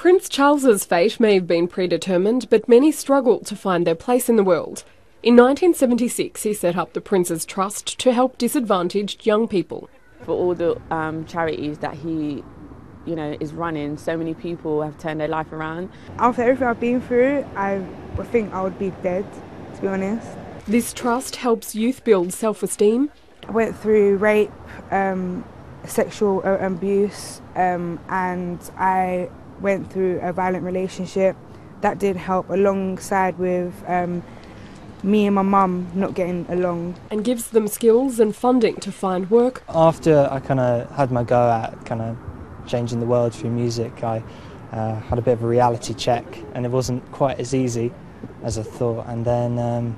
Prince Charles's fate may have been predetermined, but many struggle to find their place in the world. In 1976, he set up the Prince's Trust to help disadvantaged young people. For all the charities that he, is running, so many people have turned their life around. After everything I've been through, I think I would be dead, to be honest. This trust helps youth build self-esteem. I went through rape, sexual abuse, and I went through a violent relationship. That did help, alongside with me and my mum not getting along. And gives them skills and funding to find work. After I kind of had my go at kind of changing the world through music, I had a bit of a reality check, and it wasn't quite as easy as I thought. And then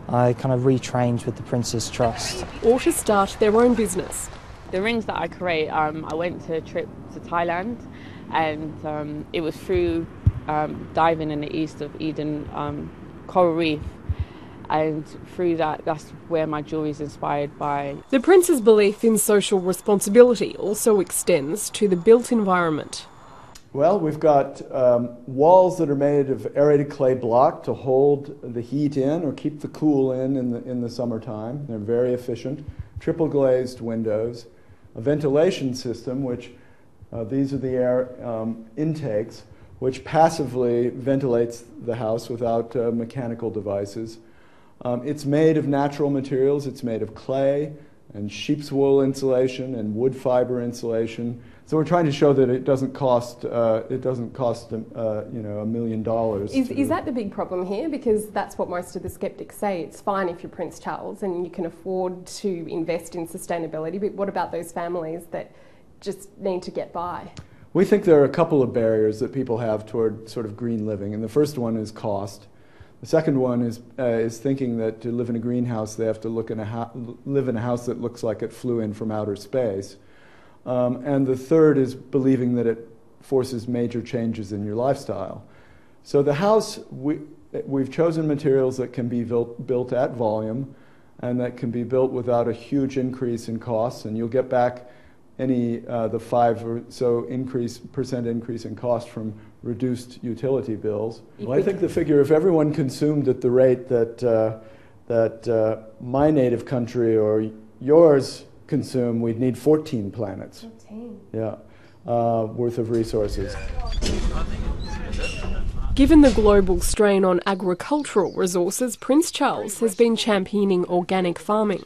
I kind of retrained with the Prince's Trust. Or to start their own business. The rings that I create, I went to a trip to Thailand, and it was through diving in the east of Eden coral reef, and through that's where my jewellery is inspired by. The Prince's belief in social responsibility also extends to the built environment. Well, we've got walls that are made of aerated clay block to hold the heat in or keep the cool in the summertime. They're very efficient. Triple glazed windows, a ventilation system, which these are the air intakes, which passively ventilates the house without mechanical devices. It's made of natural materials. It's made of clay and sheep's wool insulation and wood fiber insulation. So we're trying to show that it doesn't cost $1 million. Is that the big problem here? Because that's what most of the skeptics say. It's fine if you're Prince Charles and you can afford to invest in sustainability, but what about those families that just need to get by? We think there are a couple of barriers that people have toward sort of green living, and the first one is cost. The second one is thinking that to live in a greenhouse, they have to live in a house that looks like it flew in from outer space. And the third is believing that it forces major changes in your lifestyle. So the house, we've chosen materials that can be built at volume and that can be built without a huge increase in costs, and you'll get back the 5 or so percent increase in cost from reduced utility bills. Well, I think the figure, if everyone consumed at the rate that my native country or yours consume, we'd need 14 planets. 14? Yeah, worth of resources. Given the global strain on agricultural resources, Prince Charles has been championing organic farming.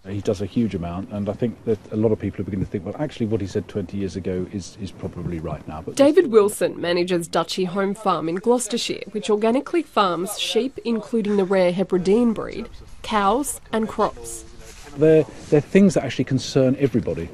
He does a huge amount, and I think that a lot of people are beginning to think, well, actually what he said 20 years ago is probably right now. But David Wilson manages Duchy Home Farm in Gloucestershire, which organically farms sheep, including the rare Hebridean breed, cows and crops. They're things that actually concern everybody.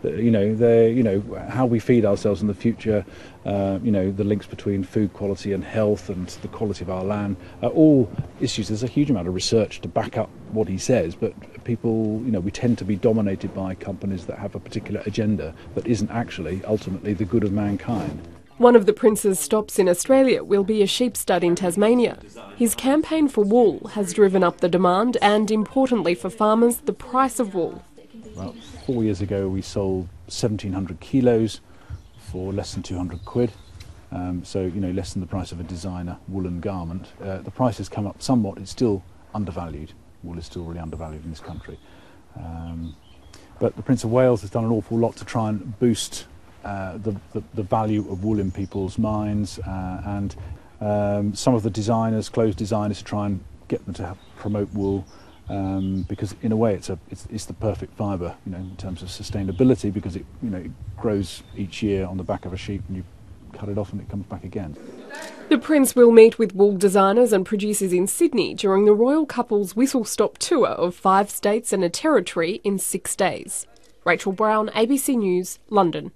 They're how we feed ourselves in the future, the links between food quality and health and the quality of our land are all issues. There's a huge amount of research to back up what he says, but people, we tend to be dominated by companies that have a particular agenda that isn't actually ultimately the good of mankind. One of the Prince's stops in Australia will be a sheep stud in Tasmania. His campaign for wool has driven up the demand and, importantly for farmers, the price of wool. Well, 4 years ago we sold 1,700 kilos for less than 200 quid. So, less than the price of a designer woolen garment. The price has come up somewhat. It's still undervalued. Wool is still really undervalued in this country. But the Prince of Wales has done an awful lot to try and boost the value of wool in people's minds, and some of the designers, clothes designers, to try and get them to promote wool. Because in a way it's the perfect fibre, in terms of sustainability, because it grows each year on the back of a sheep, and you cut it off and it comes back again. The Prince will meet with wool designers and producers in Sydney during the royal couple's whistle-stop tour of 5 states and a territory in 6 days. Rachel Brown, ABC News, London.